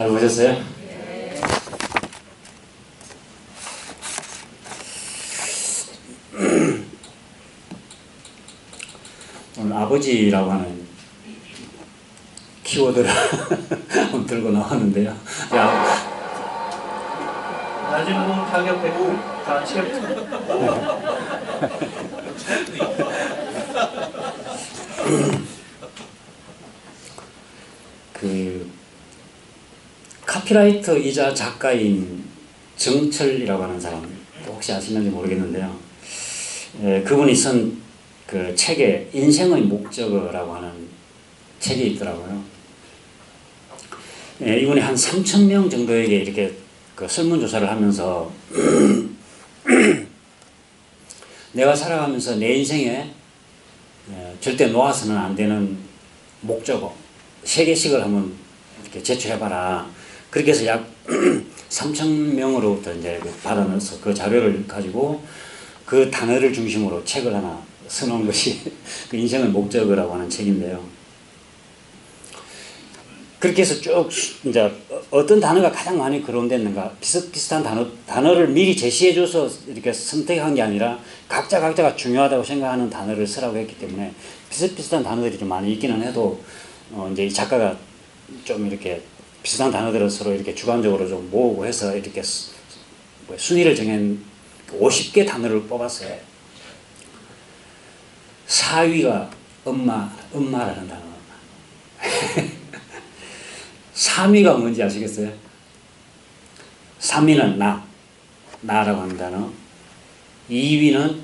잘 보셨어요? 오늘 아버지라고 하는 키워드를 한번 들고 나왔는데요. 낮은 공 타격 100공 다 카피라이터이자 작가인 정철이라고 하는 사람 혹시 아시는지 모르겠는데요. 그분이 쓴 그 책에 인생의 목적어라고 하는 책이 있더라고요. 이분이 한 3,000명 정도에게 이렇게 그 설문조사를 하면서 내가 살아가면서 내 인생에 절대 놓아서는 안 되는 목적어 3개씩을 한번 이렇게 제출해봐라. 그렇게 해서 약 3,000명으로부터 이제 받아내서 그 자료를 가지고 그 단어를 중심으로 책을 하나 써놓은 것이 그 인생의 목적어라고 하는 책인데요. 그렇게 해서 쭉 이제 어떤 단어가 가장 많이 거론됐는가 비슷비슷한 단어를 미리 제시해줘서 이렇게 선택한 게 아니라 각자가 중요하다고 생각하는 단어를 쓰라고 했기 때문에 비슷비슷한 단어들이 좀 많이 있기는 해도 이제 이 작가가 좀 이렇게 비슷한 단어들을 서로 이렇게 주관적으로 좀 모으고 해서 이렇게 순위를 정한 50개 단어를 뽑았어요. 4위가 엄마라는 단어. 3위가 뭔지 아시겠어요? 3위는 나라고 하는 단어. 2위는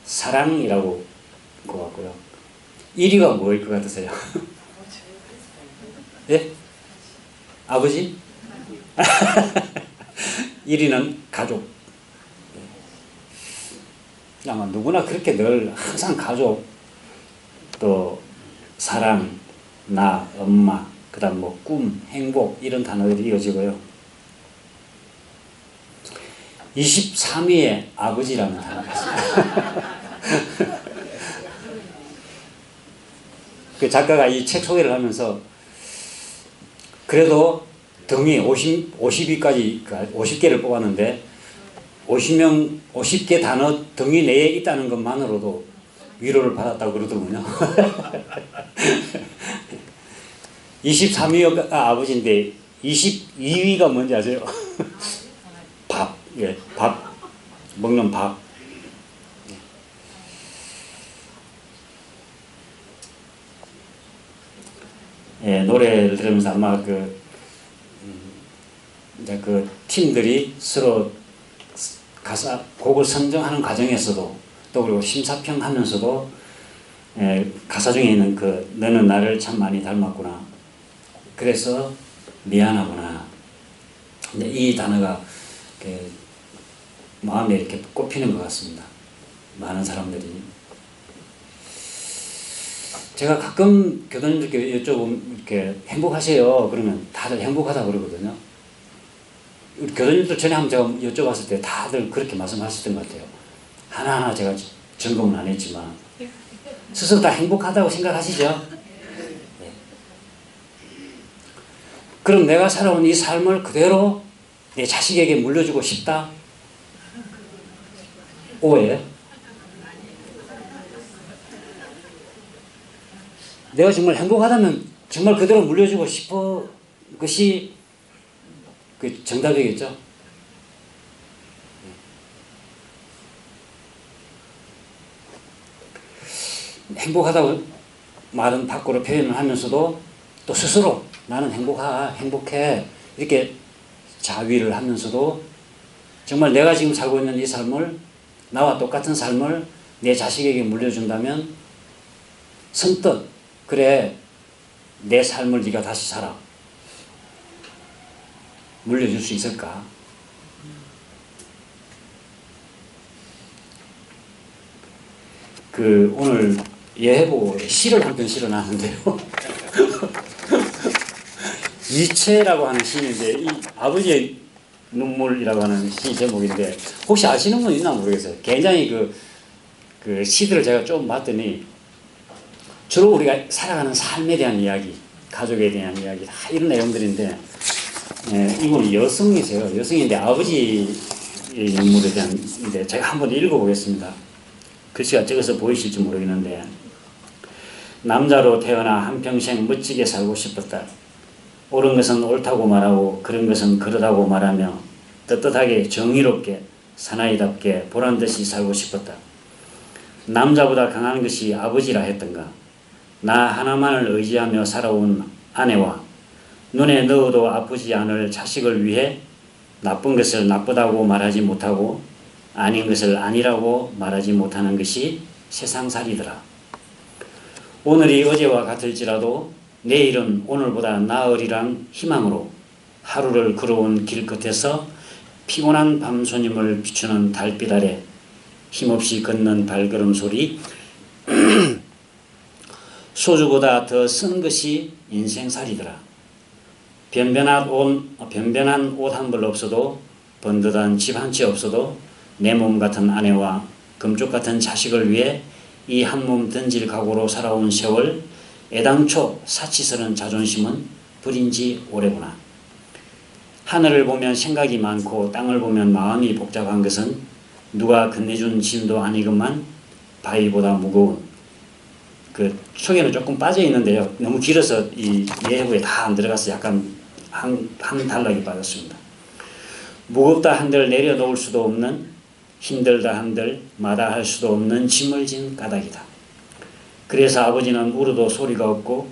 사랑이라고 것 같고요. 1위가 뭐일 것 같으세요? 예? 아버지? 1위는 가족. 아마 누구나 그렇게 늘 항상 가족, 또 사랑, 나, 엄마, 그 다음 뭐 꿈, 행복 이런 단어들이 이어지고요. 23위에 아버지라는 단어가 있습니다. 그 작가가 이 책 소개를 하면서 그래도 등위 50위까지 50개를 뽑았는데 50개 단어 등위 내에 있다는 것만으로도 위로를 받았다고 그러더군요. 23위가 아버지인데 22위가 뭔지 아세요? 밥. 예, 밥. 먹는 밥. 예, 노래를 들으면서 아마 이제 그 팀들이 서로 곡을 선정하는 과정에서도 또 그리고 심사평 하면서도 가사 중에 있는 그 너는 나를 참 많이 닮았구나. 그래서 미안하구나. 이제 이 단어가 마음에 이렇게 꼽히는 것 같습니다. 많은 사람들이. 제가 가끔 교도님들께 여쭤보면 이렇게 행복하세요? 그러면 다들 행복하다고 그러거든요. 우리 교도님들 전에 한번 제가 여쭤봤을 때 다들 그렇게 말씀하셨던 것 같아요. 하나하나 제가 점검은 안 했지만 스스로 다 행복하다고 생각하시죠? 네. 그럼 내가 살아온 이 삶을 그대로 내 자식에게 물려주고 싶다? 오해? 내가 정말 행복하다면 정말 그대로 물려주고 싶어 것이 그 정답이겠죠? 행복하다고 말은 밖으로 표현을 하면서도 또 스스로 나는 행복해 이렇게 자위를 하면서도 정말 내가 지금 살고 있는 이 삶을 나와 똑같은 삶을 내 자식에게 물려준다면 선뜻 그래 내 삶을 네가 다시 살아 물려줄 수 있을까? 오늘 예해보고에 시를 한 편 실어놨는데요. 이채라고 하는 시인인데 이 아버지의 눈물이라고 하는 시 제목인데 혹시 아시는 분 있나 모르겠어요. 굉장히 그 시들을 제가 좀 봤더니 주로 우리가 살아가는 삶에 대한 이야기, 가족에 대한 이야기 다 이런 내용들인데 예, 이분은 여성이세요. 여성인데 아버지의 인물에 대한데 제가 한번 읽어보겠습니다. 글씨가 적어서 보이실지 모르겠는데, 남자로 태어나 한평생 멋지게 살고 싶었다. 옳은 것은 옳다고 말하고 그런 것은 그러다고 말하며 떳떳하게 정의롭게 사나이답게 보란듯이 살고 싶었다. 남자보다 강한 것이 아버지라 했던가. 나 하나만을 의지하며 살아온 아내와 눈에 넣어도 아프지 않을 자식을 위해 나쁜 것을 나쁘다고 말하지 못하고 아닌 것을 아니라고 말하지 못하는 것이 세상살이더라. 오늘이 어제와 같을지라도 내일은 오늘보다 나으리란 희망으로 하루를 걸어온 길 끝에서 피곤한 밤손님을 비추는 달빛 아래 힘없이 걷는 발걸음 소리, 소주보다 더 쓴 것이 인생살이더라. 변변한 옷 한 벌 없어도, 번듯한 집 한 채 없어도 내 몸 같은 아내와 금쪽 같은 자식을 위해 이 한 몸 던질 각오로 살아온 세월, 애당초 사치스런 자존심은 버린 지 오래구나. 하늘을 보면 생각이 많고 땅을 보면 마음이 복잡한 것은 누가 건네준 짐도 아니건만 바위보다 무거운, 그 속에는 조금 빠져 있는데요. 너무 길어서 이 예후에 다 안 들어가서 약간 한 단락이 빠졌습니다. 무겁다 한들 내려놓을 수도 없는, 힘들다 한들 마다할 수도 없는 짐을 진 까닭이다. 그래서 아버지는 울어도 소리가 없고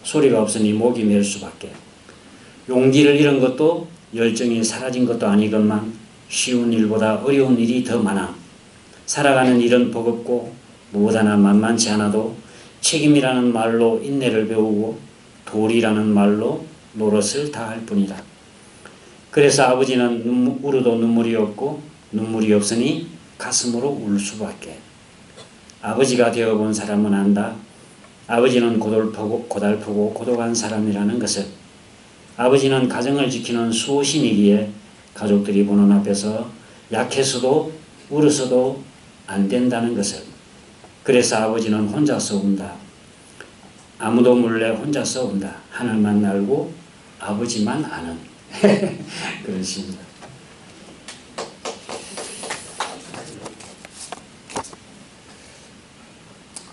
소리가 없으니 목이 멜 수밖에. 용기를 잃은 것도 열정이 사라진 것도 아니건만 쉬운 일보다 어려운 일이 더 많아. 살아가는 일은 버겁고 무엇 하나 만만치 않아도 책임이라는 말로 인내를 배우고 도리라는 말로 노릇을 다할 뿐이다. 그래서 아버지는 울어도 눈물이 없고 눈물이 없으니 가슴으로 울 수밖에. 아버지가 되어본 사람은 안다. 아버지는 고달프고 고독한 사람이라는 것을. 아버지는 가정을 지키는 수호신이기에 가족들이 보는 앞에서 약해서도 울어서도 안 된다는 것을. 그래서 아버지는 혼자서 운다. 아무도 몰래 혼자서 운다. 하늘만 알고 아버지만 아는 그런 시입니다.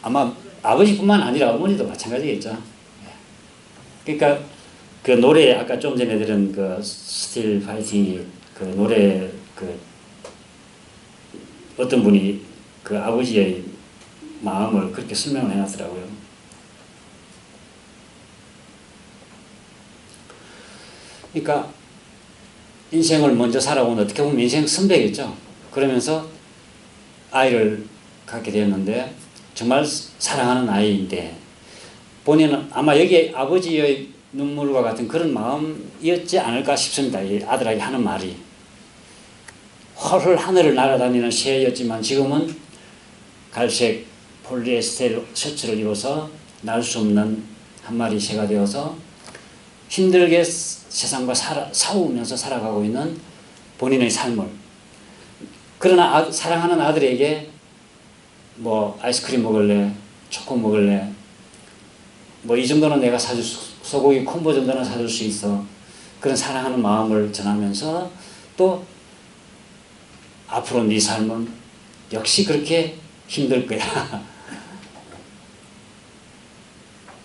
아마 아버지뿐만 아니라 어머니도 마찬가지겠죠. 그러니까 그 노래 아까 좀 전에 들은 그 스틸 파이팅이 그 노래 그 어떤 분이 그 아버지의 마음을 그렇게 설명을 해놨더라고요. 그러니까 인생을 먼저 살아온, 어떻게 보면 인생 선배겠죠. 그러면서 아이를 갖게 되었는데 정말 사랑하는 아이인데 본인은 아마 여기에 아버지의 눈물과 같은 그런 마음이었지 않을까 싶습니다. 이 아들에게 하는 말이. 헐헐 하늘을 날아다니는 새였지만 지금은 갈색 폴리에스테르 셔츠를 입어서 날 수 없는 한 마리 새가 되어서 힘들게 세상과 싸우면서 살아가고 있는 본인의 삶을. 그러나 사랑하는 아들에게 뭐 아이스크림 먹을래, 초코 먹을래, 뭐 이 정도는 내가 사줄 소고기 콤보 정도는 사줄 수 있어. 그런 사랑하는 마음을 전하면서 또 앞으로 네 삶은 역시 그렇게 힘들 거야.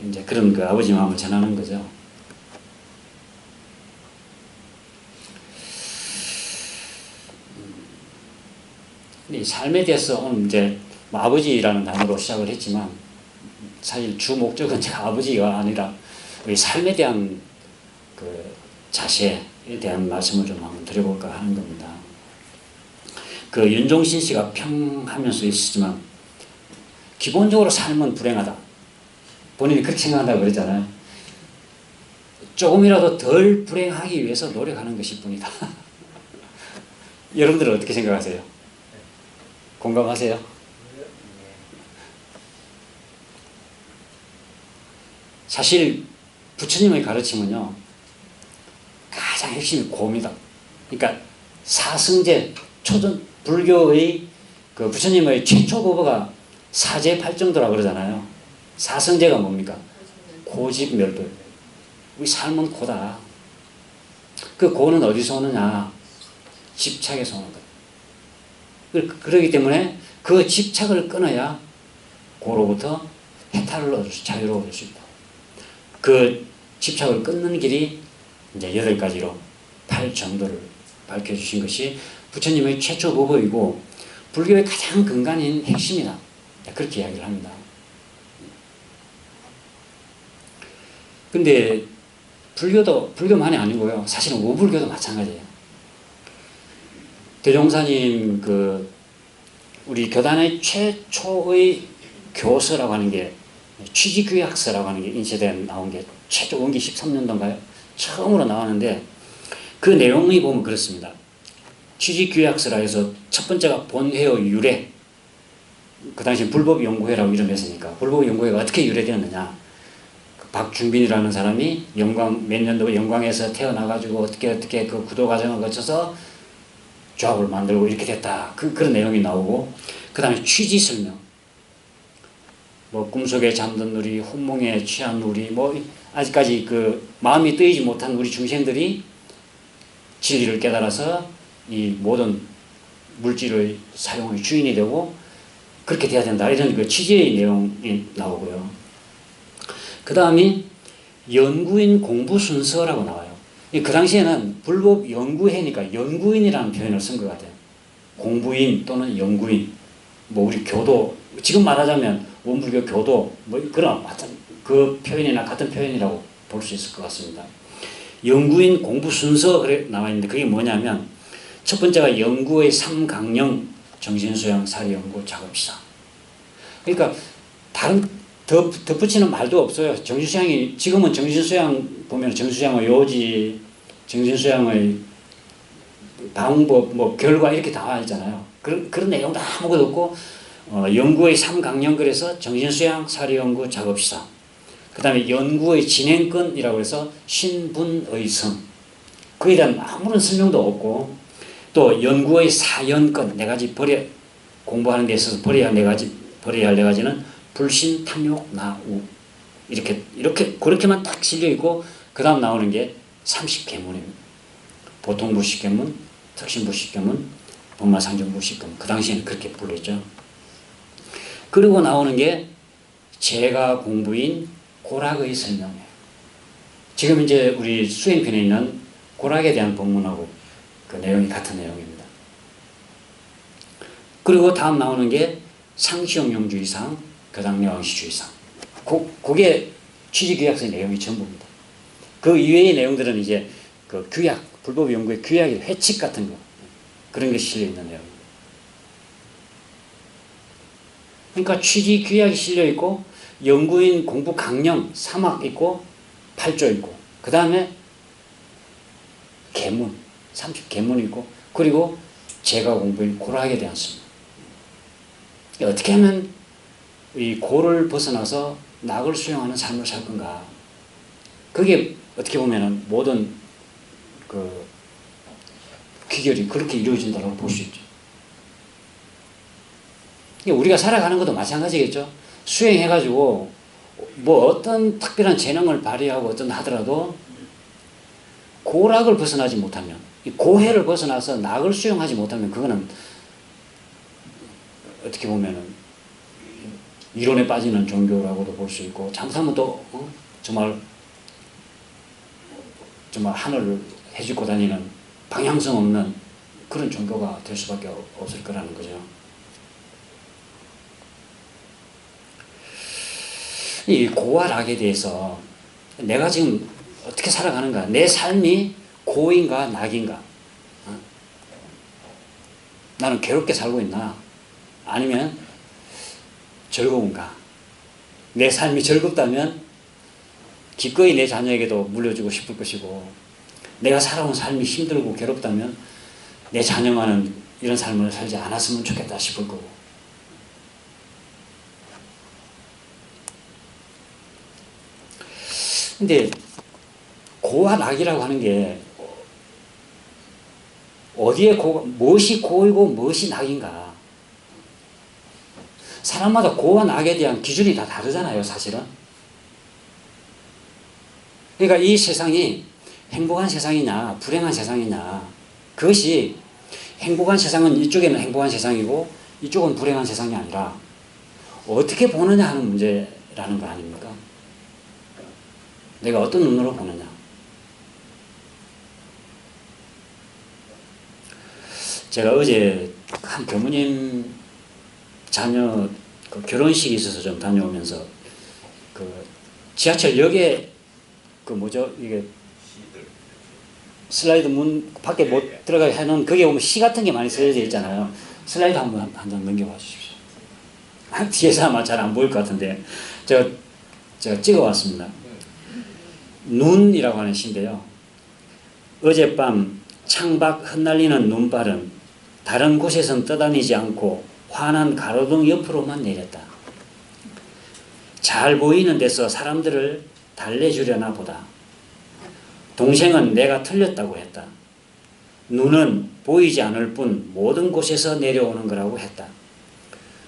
이제 그런 그 아버지 마음을 전하는 거죠. 이 삶에 대해서 오늘 이제 뭐 아버지라는 단어로 시작을 했지만 사실 주 목적은 제가 아버지가 아니라 우리 삶에 대한 그 자세에 대한 말씀을 좀 한번 드려볼까 하는 겁니다. 그 윤종신 씨가 평하면서 있었지만 기본적으로 삶은 불행하다. 본인이 그렇게 생각한다고 그랬잖아요. 조금이라도 덜 불행하기 위해서 노력하는 것일 뿐이다. 여러분들은 어떻게 생각하세요? 공감하세요? 사실 부처님의 가르침은요 가장 핵심이 고입니다. 그러니까 사승제 초전 불교의 그 부처님의 최초 법어가 사제팔정도라 그러잖아요. 사승제가 뭡니까? 고집멸도. 우리 삶은 고다. 그 고는 어디서 오느냐? 집착에서 오는 거예요. 그렇기 때문에 그 집착을 끊어야 고로부터 해탈을 얻을 수, 자유로워질 수 있다. 그 집착을 끊는 길이 이제 8가지로 8정도를 밝혀주신 것이 부처님의 최초 법어이고 불교의 가장 근간인 핵심이다. 그렇게 이야기를 합니다. 근데 불교만이 아니고요. 사실은 오불교도 마찬가지예요. 대종사님 우리 교단의 최초의 교서라고 하는 게 취지규약서라고 하는 게 인쇄돼 나온 게 최초 원기 13년도인가요? 처음으로 나왔는데 그 내용이 보면 그렇습니다. 취지규약서라 해서 첫 번째가 본회의 유래. 그 당시 불법연구회라고 이름했으니까 불법연구회가 어떻게 유래되었느냐. 박중빈이라는 사람이 몇 년도 영광에서 태어나가지고 어떻게 그 구도 과정을 거쳐서 조합을 만들고 이렇게 됐다. 그런 내용이 나오고, 그 다음에 취지 설명. 꿈속에 잠든 우리, 혼몽에 취한 우리, 아직까지 마음이 뜨이지 못한 우리 중생들이 진리를 깨달아서 이 모든 물질의 사용의 주인이 되고 그렇게 돼야 된다. 이런 취지의 내용이 나오고요. 그 다음이 연구인 공부 순서라고 나와요. 그 당시에는 불법 연구회니까 연구인이라는 표현을 쓴 것 같아요. 공부인 또는 연구인. 우리 교도, 지금 말하자면 원불교 교도, 그런 그 표현이나 같은 표현이라고 볼 수 있을 것 같습니다. 연구인 공부 순서 그래 나와 있는데 그게 뭐냐면 첫 번째가 연구의 3강령, 정신수양, 사리연구, 작업시사. 그러니까 덧붙이는 말도 없어요. 정신수양이, 지금은 정신수양 보면 정신수양의 요지, 정신수양의 방법, 결과 이렇게 나와 있잖아요. 그런 내용도 아무것도 없고, 연구의 3강령 그래서 정신수양, 사리연구, 작업시사. 그 다음에 연구의 진행권이라고 해서 신분의성. 그에 대한 아무런 설명도 없고, 또 연구의 사연권, 4가지 공부하는 데 있어서 버려야 할 4가지는 불신, 탐욕, 나우. 그렇게만 딱 실려있고, 그 다음 나오는 게 30계문입니다. 보통부식계문, 특신부식계문, 법마상정부식계문. 그 당시에는 그렇게 불렸죠. 그리고 나오는 게 제가 공부인 고락의 설명이에요. 지금 이제 우리 수행편에 있는 고락에 대한 법문하고 그 내용이 같은 내용입니다. 그리고 다음 나오는 게 상시용용주의상, 교당여왕시주의상. 그게 취지규약서의 내용이 전부입니다. 그 이외의 내용들은 이제 규약, 불법 연구의 규약의 회칙 같은 거, 그런 게 실려있는 내용입니다. 그러니까 취지규약이 실려있고, 연구인 공부 강령, 3학 있고, 8조 있고, 그 다음에 계문, 30계문이 있고, 그리고 제가 공부인 고락에 대한 설명. 어떻게 하면 이 고를 벗어나서 낙을 수용하는 삶을 살 건가. 그게 어떻게 보면은 모든 귀결이 그렇게 이루어진다고 볼 수 있죠. 우리가 살아가는 것도 마찬가지겠죠. 수행해가지고 어떤 특별한 재능을 발휘하고 하더라도 고락을 벗어나지 못하면, 고해를 벗어나서 낙을 수용하지 못하면 그거는 어떻게 보면은 이론에 빠지는 종교라고도 볼 수 있고, 잘못하면 또 정말 하늘을 헤집고 다니는 방향성 없는 그런 종교가 될 수밖에 없을 거라는 거죠. 이 고와 낙에 대해서 내가 지금 어떻게 살아가는가, 내 삶이 고인가 낙인가, 나는 괴롭게 살고 있나, 아니면 즐거운가. 내 삶이 즐겁다면 기꺼이 내 자녀에게도 물려주고 싶을 것이고, 내가 살아온 삶이 힘들고 괴롭다면 내 자녀만은 이런 삶을 살지 않았으면 좋겠다 싶을 거고. 근데 고와 낙이라고 하는 게 어디에 무엇이 고이고 무엇이 낙인가. 사람마다 고와 낙에 대한 기준이 다 다르잖아요, 사실은. 그러니까 이 세상이 행복한 세상이냐 불행한 세상이냐, 그것이 행복한 세상은 이쪽에는 행복한 세상이고 이쪽은 불행한 세상이 아니라 어떻게 보느냐 하는 문제라는 거 아닙니까? 내가 어떤 눈으로 보느냐. 제가 어제 한 교무님 자녀 그 결혼식이 있어서 좀 다녀오면서 그 지하철역에 그 뭐죠 이게 슬라이드 문 밖에 못 들어가게 해놓은 거기에 보면 시 같은 게 많이 쓰여져 있잖아요. 슬라이드 한번 한 장 넘겨봐 주십시오. 뒤에서 아마 잘 안 보일 것 같은데 제가 찍어왔습니다. 눈이라고 하는 시인데요. 어젯밤 창밖 흩날리는 눈발은 다른 곳에선 떠다니지 않고 환한 가로등 옆으로만 내렸다. 잘 보이는 데서 사람들을 달래주려나 보다. 동생은 내가 틀렸다고 했다. 눈은 보이지 않을 뿐 모든 곳에서 내려오는 거라고 했다.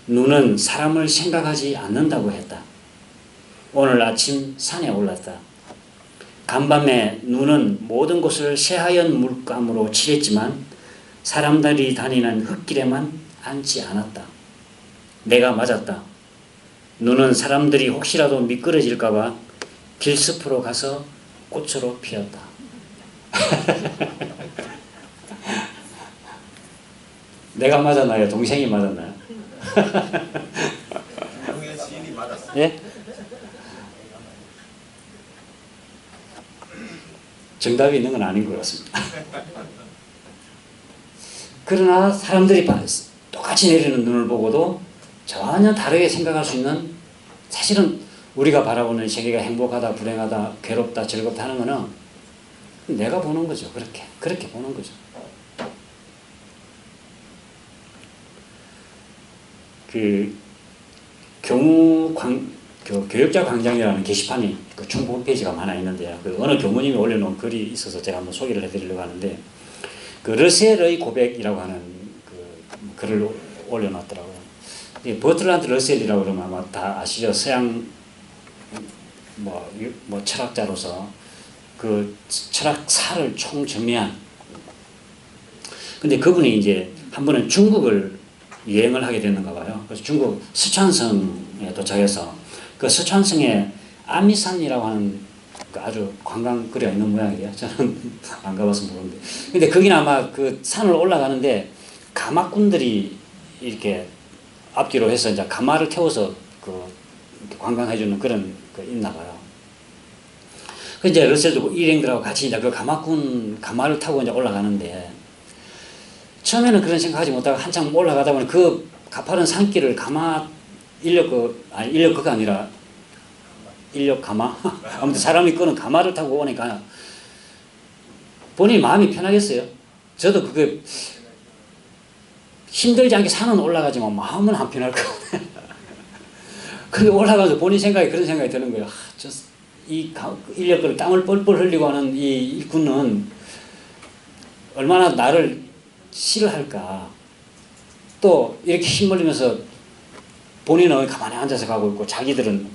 눈은 사람을 생각하지 않는다고 했다. 오늘 아침 산에 올랐다. 간밤에 눈은 모든 곳을 새하얀 물감으로 칠했지만 사람들이 다니는 흙길에만 앉지 않았다. 내가 맞았다. 눈은 사람들이 혹시라도 미끄러질까봐 길숲으로 가서 꽃으로 피었다. 내가 맞았나요? 동생이 맞았나요? 동의 시인이 맞았어. 예? 정답이 있는 건 아닌 것 같습니다. 그러나 사람들이 똑같이 내리는 눈을 보고도 전혀 다르게 생각할 수 있는, 사실은 우리가 바라보는 세계가 행복하다, 불행하다, 괴롭다, 즐겁다 하는 거는 내가 보는 거죠. 그렇게 보는 거죠. 그 교육자 광장이라는 게시판이 그 충북 홈페이지가 많아 있는데요. 그 어느 교무님이 올려놓은 글이 있어서 제가 한번 소개를 해드리려고 하는데, 그 러셀의 고백이라고 하는 그 글을 올려놨더라고요. 버트란드 러셀이라고 그러면 아마 다 아시죠? 서양 뭐 철학자로서 그 철학사를 총정리한. 근데 그분이 이제 한 번은 중국을 여행을 하게 됐는가 봐요. 그래서 중국 스촨성에 도착해서 그 스촨성에 아미산이라고 하는 그 아주 관광거리가 있는 모양이에요. 저는 안 가봐서 모르는데. 근데 거기는 아마 그 산을 올라가는데 가마꾼들이 이렇게 앞뒤로 해서 이제 가마를 태워서 그 관광해주는 그런 거 있나 봐요. 그 이제 러셀도 일행들하고 같이 이제 그 가마를 타고 이제 올라가는데, 처음에는 그런 생각하지 못하고 한참 올라가다 보니 그 가파른 산길을 인력거가 아니라 인력가마? 아무튼 사람이 끄는 가마를 타고 오니까 본인이 마음이 편하겠어요. 저도 그게 힘들지 않게 산은 올라가지만 마음은 안 편할 것 같아요. 근데 올라가서 본인 생각에 그런 생각이 드는 거예요. 이 인력거를 땀을 뻘뻘 흘리고 하는 이 일꾼은 얼마나 나를 싫어할까. 또 이렇게 힘 흘리면서 본인은 가만히 앉아서 가고 있고 자기들은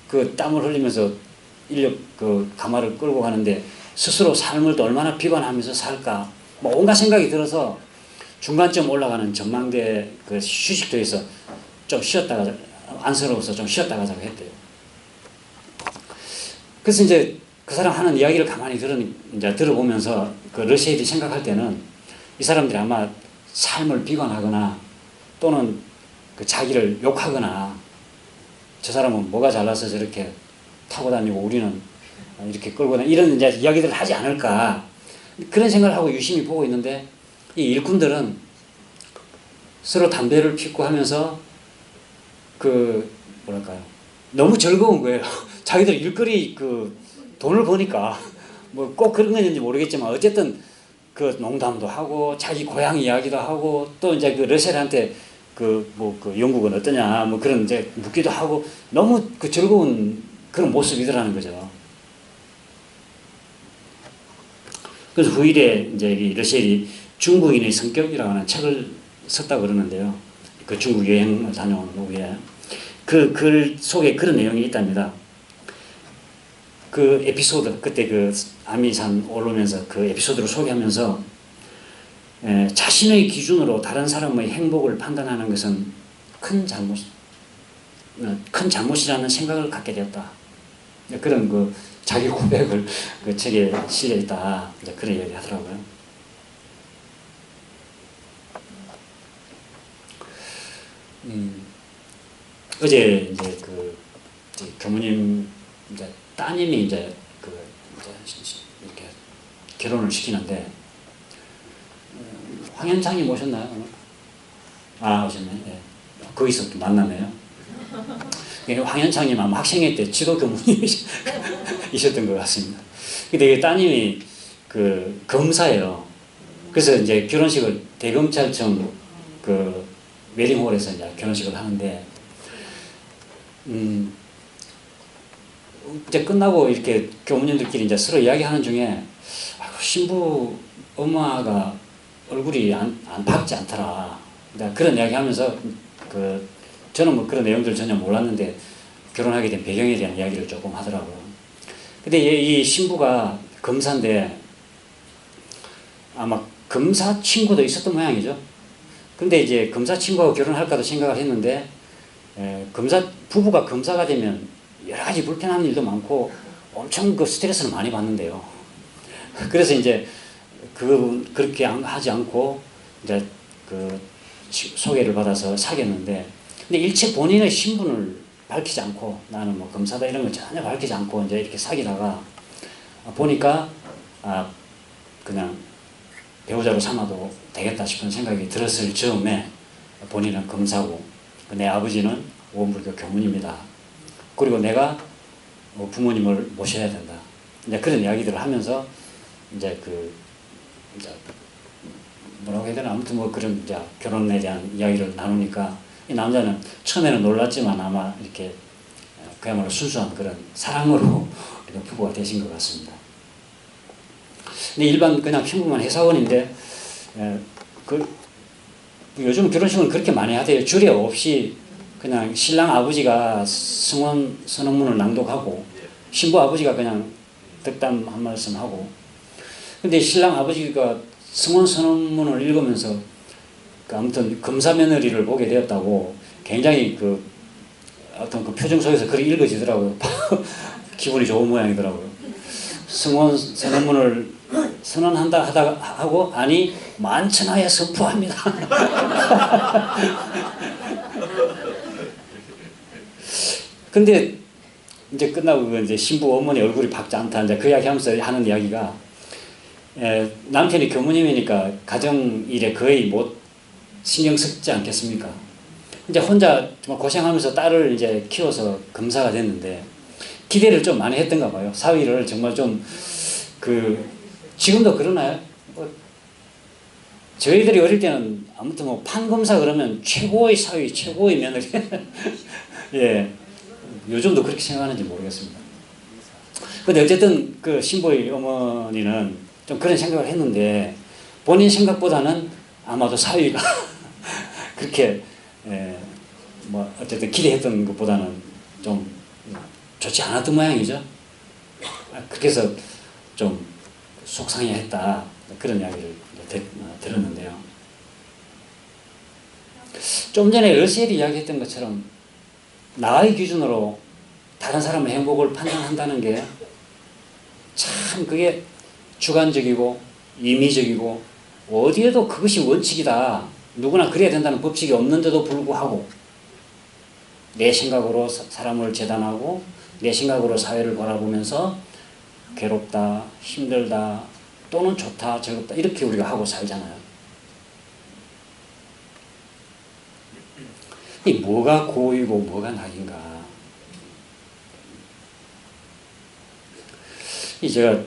그 땀을 흘리면서 그 가마를 끌고 가는데 스스로 삶을 또 얼마나 비관하면서 살까. 뭐 온갖 생각이 들어서 중간쯤 올라가는 전망대 그 휴식소에서 좀 쉬었다가, 안쓰러워서 좀 쉬었다 가자고 했대요. 그래서 이제 그 사람 하는 이야기를 가만히 들어보면서 그 러셀이 생각할 때는 이 사람들이 아마 삶을 비관하거나 또는 그 자기를 욕하거나, 저 사람은 뭐가 잘나서 저렇게 타고 다니고 우리는 이렇게 끌고 다니고 이런 이제 이야기들을 하지 않을까, 그런 생각을 하고 유심히 보고 있는데, 이 일꾼들은 서로 담배를 피우고 하면서 너무 즐거운 거예요. 자기들 일거리 그 돈을 버니까 뭐 꼭 그런 건지 모르겠지만 어쨌든 그 농담도 하고 자기 고향 이야기도 하고 또 이제 그 러셀한테 그 영국은 어떠냐 뭐 그런 이제 묻기도 하고 너무 그 즐거운 그런 모습이더라는 거죠. 그래서 후일에 이제 이 러셀이 중국인의 성격이라고 하는 책을 썼다고 그러는데요. 그 중국 여행을 다녀온 후에 그 글 속에 그런 내용이 있답니다. 그 에피소드 그때 그 아미산 오르면서 그 에피소드를 소개하면서 자신의 기준으로 다른 사람의 행복을 판단하는 것은 큰 잘못이라는 생각을 갖게 되었다. 그런 그 자기 고백을 그 책에 실려 있다. 이제 그런 얘기 하더라고요. 어제 이제 그 교무님 이제 따님이 이제 이렇게 결혼을 시키는데 황현창이 오셨나요? 아, 오셨네. 예. 거기서 또 만나네요. 황현창님 아마 학생회 때 지도 교무님이셨던 것 같습니다. 근데 따님이 그 검사예요. 그래서 이제 결혼식을 대검찰청 그 웨딩홀에서 이제 결혼식을 하는데, 이제 끝나고 이렇게 교무님들끼리 이제 서로 이야기하는 중에 신부 엄마가 얼굴이 안 밝지 않더라. 그런 이야기 하면서 저는 뭐 그런 내용들 전혀 몰랐는데 결혼하게 된 배경에 대한 이야기를 조금 하더라고요. 근데 이 신부가 검사인데 아마 검사 친구도 있었던 모양이죠. 근데 이제 검사 친구하고 결혼할까도 생각을 했는데 부부가 검사가 되면 여러 가지 불편한 일도 많고 엄청 그 스트레스를 많이 받는데요. 그래서 이제 그렇게 하지 않고 이제 그 소개를 받아서 사귀었는데, 근데 일체 본인의 신분을 밝히지 않고 나는 뭐 검사다 이런 걸 전혀 밝히지 않고 이제 이렇게 사귀다가 보니까 그냥 배우자로 삼아도 되겠다 싶은 생각이 들었을 즈음에 본인은 검사고 내 아버지는 오원불교 교문입니다. 그리고 내가 부모님을 모셔야 된다. 이제 그런 이야기들을 하면서 이제 이제 뭐라고 해야 되나, 아무튼 뭐 그런 이제 결혼에 대한 이야기를 나누니까 이 남자는 처음에는 놀랐지만 아마 이렇게 그야말로 순수한 그런 사랑으로 부부가 되신 것 같습니다. 근데 일반 그냥 평범한 회사원인데 요즘 결혼식은 그렇게 많이 하대요. 주례 없이 그냥 신랑 아버지가 성원 선언문을 낭독하고 신부 아버지가 그냥 덕담 한 말씀 하고, 근데 신랑 아버지가 성원 선언문을 읽으면서 아무튼 검사 며느리를 보게 되었다고 굉장히 어떤 그 표정 속에서 글이 읽어지더라고요. 기분이 좋은 모양이더라고요. 성원 선언문을 선언한다 하고 아니 만천하에 선포합니다. 근데 이제 끝나고 이제 신부 어머니 얼굴이 밝지 않다 이제 그 이야기 하면서 하는 이야기가, 남편이 교무님이니까 가정 일에 거의 못 신경 쓰지 않겠습니까? 이제 혼자 정말 고생하면서 딸을 이제 키워서 검사가 됐는데 기대를 좀 많이 했던가 봐요. 사위를 정말 좀 지금도 그러나요? 저희들이 어릴 때는 아무튼 뭐 판검사 그러면 최고의 사위, 최고의 며느리. 예. 요즘도 그렇게 생각하는지 모르겠습니다. 근데 어쨌든 그 신부의 어머니는 좀 그런 생각을 했는데 본인 생각보다는 아마도 사위가 그렇게 뭐 어쨌든 기대했던 것보다는 좀 좋지 않았던 모양이죠. 그래서 좀 속상해했다 그런 이야기를 들었는데요. 좀 전에 러셀이 이야기했던 것처럼 나의 기준으로 다른 사람의 행복을 판단한다는 게 참 그게 주관적이고 임의적이고 어디에도 그것이 원칙이다, 누구나 그래야 된다는 법칙이 없는데도 불구하고 내 생각으로 사람을 재단하고 내 생각으로 사회를 바라보면서 괴롭다, 힘들다, 또는 좋다, 즐겁다 이렇게 우리가 하고 살잖아요. 이 뭐가 고이고 뭐가 낙인가? 제가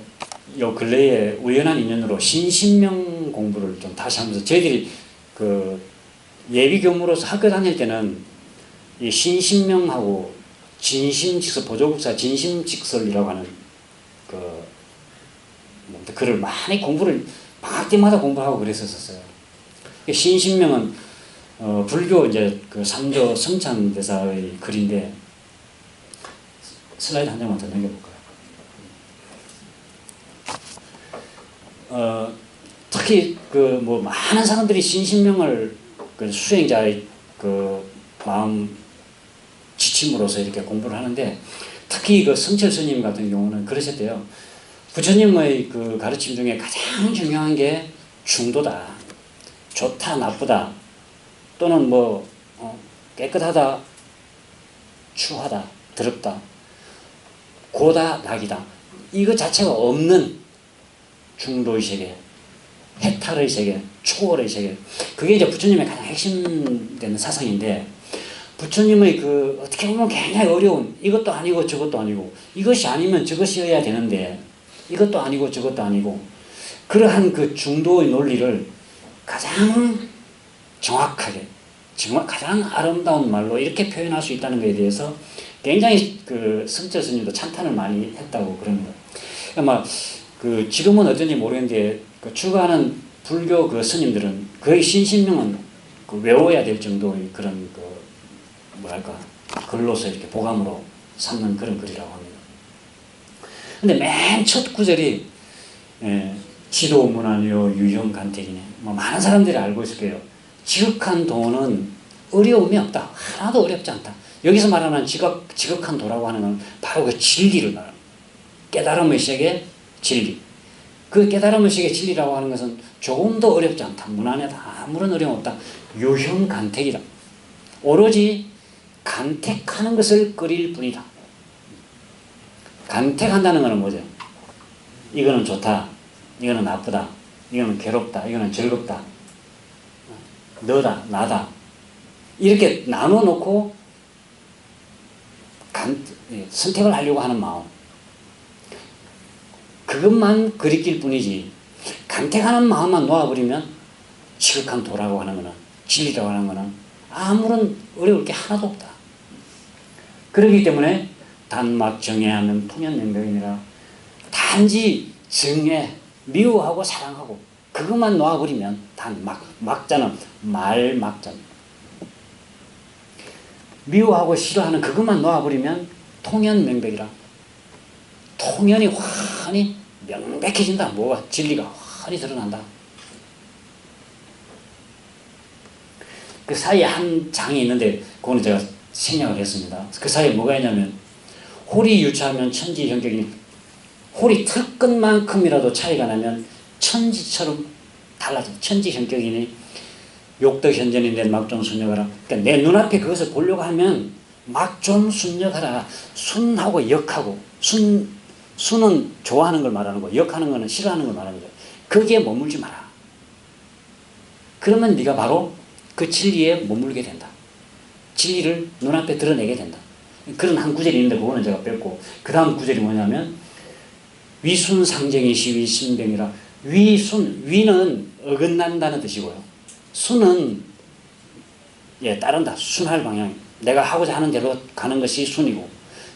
요 근래에 우연한 인연으로 신신명 공부를 좀 다시 하면서, 저희들이 예비교무로서 학교 다닐 때는 이 신신명하고 진심직설, 보조국사 진심직설이라고 하는 글을 많이 공부를 방학 때마다 공부하고 그랬었어요. 신신명은 불교 이제 삼조 성찬대사의 글인데, 슬라이드 한 장만 더 넘겨볼까요? 특히 그 뭐 많은 사람들이 신신명을 그 수행자의 그 마음 지침으로서 이렇게 공부를 하는데, 특히 그 성철 스님 같은 경우는 그러셨대요. 부처님의 그 가르침 중에 가장 중요한 게 중도다. 좋다, 나쁘다. 또는 뭐 깨끗하다, 추하다, 더럽다, 고다, 낙이다. 이거 자체가 없는 중도의 세계, 해탈의 세계, 초월의 세계. 그게 이제 부처님의 가장 핵심되는 사상인데, 부처님의 그 어떻게 보면 굉장히 어려운, 이것도 아니고 저것도 아니고, 이것이 아니면 저것이어야 되는데 이것도 아니고 저것도 아니고, 그러한 그 중도의 논리를 가장 정확하게, 정말 가장 아름다운 말로 이렇게 표현할 수 있다는 것에 대해서 굉장히 그 성철 스님도 찬탄을 많이 했다고 그럽니다. 아마 그 지금은 어쩐지 모르겠는데, 그 출가하는 불교 그 스님들은 거의 신신명은 그 외워야 될 정도의 그런 그 뭐랄까 글로서 이렇게 보감으로 삼는 그런 글이라고 합니다. 근데 맨 첫 구절이 지도문안이요 유형간택이네. 뭐 많은 사람들이 알고 있을 거예요. 지극한 도는 어려움이 없다. 하나도 어렵지 않다. 여기서 말하는 지극한 도라고 하는 건 바로 그 진리를 말합니다. 깨달음의 세계 진리. 그 깨달음의 세계 진리라고 하는 것은 조금도 어렵지 않다. 무난하다. 아무런 어려움 없다. 유형간택이다. 오로지 간택하는 것을 끓일 뿐이다. 간택한다는 것은 뭐죠? 이거는 좋다. 이거는 나쁘다. 이거는 괴롭다. 이거는 즐겁다. 너다. 나다. 이렇게 나눠놓고 선택을 하려고 하는 마음. 그것만 그리킬 뿐이지, 간택하는 마음만 놓아버리면 지극한 도라고 하는 거는, 진리라고 하는 거는 아무런 어려울 게 하나도 없다. 그렇기 때문에 단막 정해하면 통연명백이니라. 단지 정해, 미워하고 사랑하고 그것만 놓아버리면 단막, 막자는 말막자. 미워하고 싫어하는 그것만 놓아버리면 통연명백이라. 통연이 환히 명백해진다. 뭐가 진리가 환히 드러난다. 그 사이에 한 장이 있는데 그거는 제가 생략을 했습니다. 그 사이에 뭐가 있냐면, 홀이 유추하면 천지 형격이니, 홀이 털끝만큼이라도 차이가 나면 천지처럼 달라져. 천지 형격이니 욕덕 현전인데 막 좀 순력하라. 그러니까 내 눈앞에 그것을 보려고 하면 막 좀 순력하라. 순하고 역하고, 순은 좋아하는 걸 말하는 거고, 역하는 거는 싫어하는 걸 말하는 거예요. 거기에 머물지 마라. 그러면 네가 바로 그 진리에 머물게 된다. 진리를 눈앞에 드러내게 된다. 그런 한 구절이 있는데 그거는 제가 뺐고, 그 다음 구절이 뭐냐면, 위순상정이 시위 신병이라. 위는 어긋난다는 뜻이고요. 순은 따른다. 순할 방향. 내가 하고자 하는 대로 가는 것이 순이고,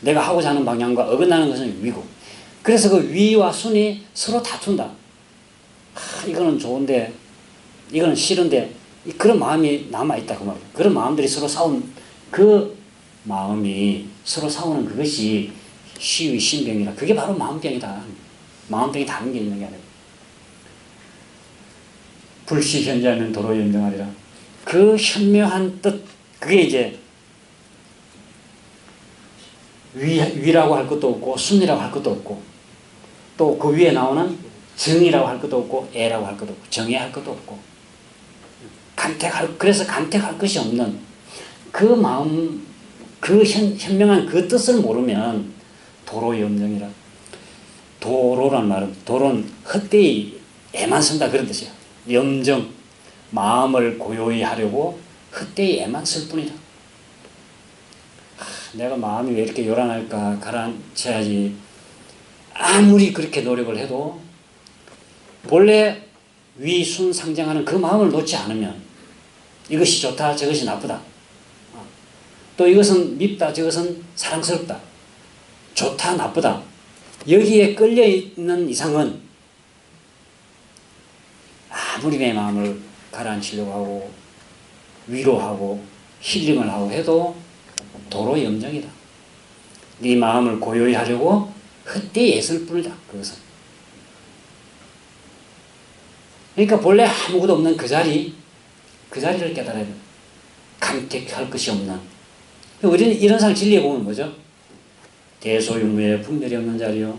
내가 하고자 하는 방향과 어긋나는 것은 위고. 그래서 그 위와 순이 서로 다툰다. 이거는 좋은데 이거는 싫은데, 그런 마음이 남아있다 그 말이에요. 그런 마음들이 서로 싸운, 그 마음이 서로 싸우는 그것이 시위 신병이라. 그게 바로 마음병이다. 마음병이 다른 게 있는 게 아니라. 불시 현재하면 도로 연병하리라. 그 현묘한 뜻, 그게 이제 위라고 할 것도 없고 순이라고 할 것도 없고, 또 그 위에 나오는 정이라고 할 것도 없고 애라고 할 것도 없고 정의할 것도 없고, 그래서 간택할 것이 없는 그 마음, 그 현명한 그 뜻을 모르면 도로 염정이라. 도로란 말은, 도로는 헛되이 애만 쓴다 그런 뜻이야. 염정, 마음을 고요히 하려고 헛되이 애만 쓸 뿐이다. 내가 마음이 왜 이렇게 요란할까, 가라앉혀야지. 아무리 그렇게 노력을 해도 본래 위순상정하는 그 마음을 놓지 않으면, 이것이 좋다, 저것이 나쁘다, 또 이것은 밉다, 저것은 사랑스럽다, 좋다, 나쁘다, 여기에 끌려있는 이상은 아무리 내 마음을 가라앉히려고 하고 위로하고 힐링을 하고 해도 도로 염정이다. 네 마음을 고요히 하려고 헛되이 애쓸 뿐이다. 그것은 그러니까 본래 아무것도 없는 그 자리를 깨달아야 돼. 간택할 것이 없는. 우리는 이런 상 진리에 보면 뭐죠? 대소유무에 분별이 없는 자리요.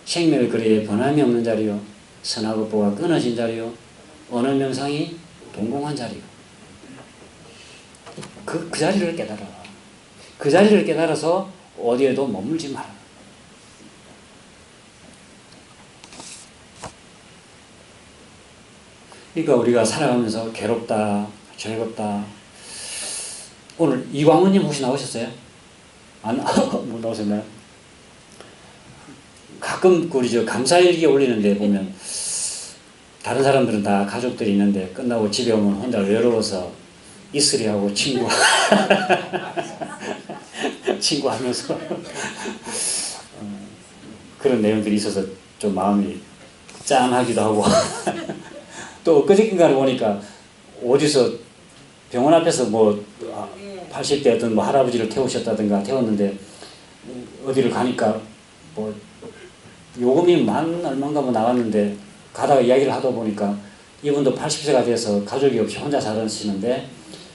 생멸 거리에 변함이 없는 자리요. 선악업보가 끊어진 자리요. 어느 명상이 동공한 자리요. 그 자리를 깨달아. 그 자리를 깨달아서 어디에도 머물지 마라. 그러니까 우리가 살아가면서 괴롭다, 즐겁다. 오늘 이광훈님 혹시 나오셨어요? 못 나오셨나요? 가끔 우리 저 감사일기 올리는데 보면 다른 사람들은 다 가족들이 있는데 끝나고 집에 오면 혼자 외로워서 이슬이하고 친구하면서 그런 내용들이 있어서 좀 마음이 짠하기도 하고 또 엊그저께인가 보니까 어디서 병원 앞에서 뭐 80대 어떤 뭐 할아버지를 태우셨다든가 태웠는데 어디를 가니까 뭐 요금이 만 얼마인가 뭐 나왔는데 가다가 이야기를 하다 보니까 이분도 80세가 돼서 가족이 없이 혼자 사시는데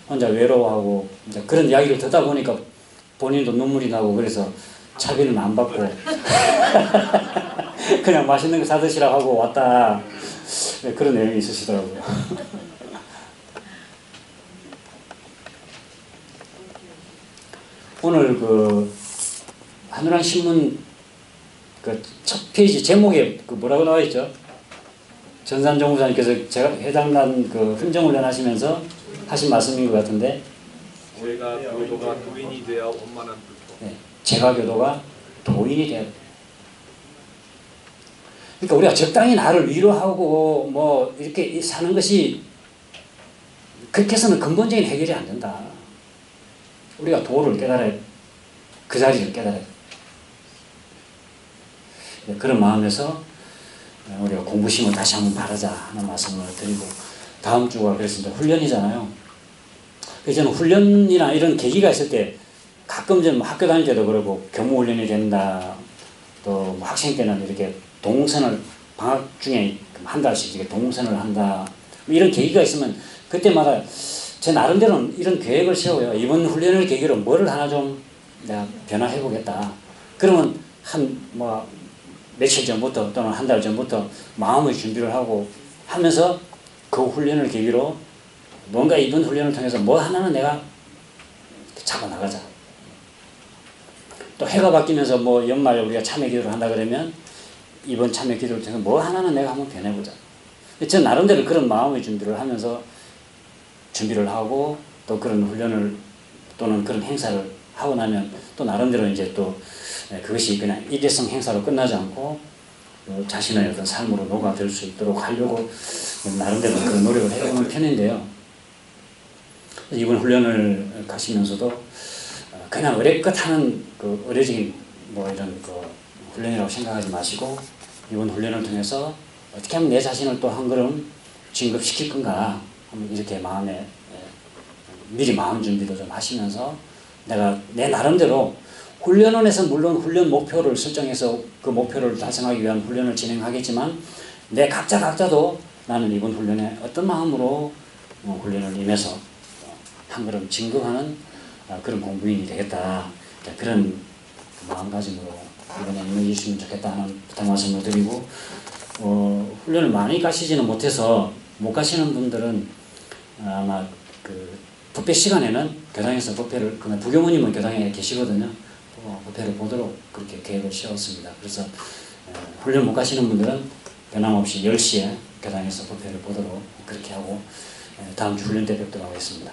혼자 외로워하고 이제 그런 이야기를 듣다 보니까 본인도 눈물이 나고 그래서 차비는 안 받고 그냥 맛있는 거 사드시라고 하고 왔다. 네, 그런 내용이 있으시더라고요. 오늘 그 한우란 신문 그 첫 페이지 제목에 그 뭐라고 나와 있죠? 전산 정부장님께서 제가 해당난 그 훈정훈련 하시면서 하신 말씀인 것 같은데. 제가 교도가 도인이 되어 원만한 불법. 네, 제가 교도가 도인이 되어. 그러니까 우리가 적당히 나를 위로하고 뭐 이렇게 사는 것이 그렇게 해서는 근본적인 해결이 안 된다. 우리가 도를 깨달아야 그 자리를 깨달아야 돼. 그런 마음에서 우리가 공부심을 다시 한번 바르자 하는 말씀을 드리고 다음 주가 그래서 이제 훈련이잖아요. 그래서 저는 훈련이나 이런 계기가 있을 때 가끔 좀 학교 다닐 때도 그러고 교무훈련이 된다. 또 뭐 학생 때는 이렇게 동선을 방학 중에 한 달씩 이렇게 동선을 한다. 이런 계기가 있으면 그때마다 제 나름대로는 이런 계획을 세워요. 이번 훈련을 계기로 뭐를 하나 좀 내가 변화해 보겠다. 그러면 뭐 며칠 전부터 또는 한 달 전부터 마음의 준비를 하고 하면서 그 훈련을 계기로 뭔가 이번 훈련을 통해서 뭐 하나는 내가 잡아 나가자. 또 해가 바뀌면서 뭐 연말에 우리가 참회 기도를 한다 그러면 이번 참회 기도를 통해서 뭐 하나는 내가 한번 변해보자. 저 나름대로 그런 마음의 준비를 하면서 준비를 하고 또 그런 훈련을 또는 그런 행사를 하고 나면 또 나름대로 이제 또 그것이 그냥 일회성 행사로 끝나지 않고 자신의 어떤 삶으로 녹아들 수 있도록 하려고 나름대로 그런 노력을 해오는 편인데요. 이번 훈련을 가시면서도 그냥 어렵것 하는 그 의례적인 뭐 이런 그 훈련이라고 생각하지 마시고 이번 훈련을 통해서 어떻게 하면 내 자신을 또 한 걸음 진급시킬 건가 이렇게 마음에 미리 마음 준비도 좀 하시면서 내가 내 나름대로 훈련원에서 물론 훈련 목표를 설정해서 그 목표를 달성하기 위한 훈련을 진행하겠지만 내 각자도 나는 이번 훈련에 어떤 마음으로 훈련을 임해서 한 걸음 진급하는 그런 공부인이 되겠다. 그런 마음가짐으로 이번에 임해 주시면 좋겠다 하는 부탁 말씀을 드리고 훈련을 많이 가시지는 못해서 못 가시는 분들은 아마 그 법회 시간에는 교당에서 법회를 그냥 부교무님은 교당에 계시거든요. 법회를 보도록 그렇게 계획을 세웠습니다. 그래서 훈련 못 가시는 분들은 변함없이 10시에 교당에서 법회를 보도록 그렇게 하고 다음 주 훈련 때 뵙도록 하겠습니다.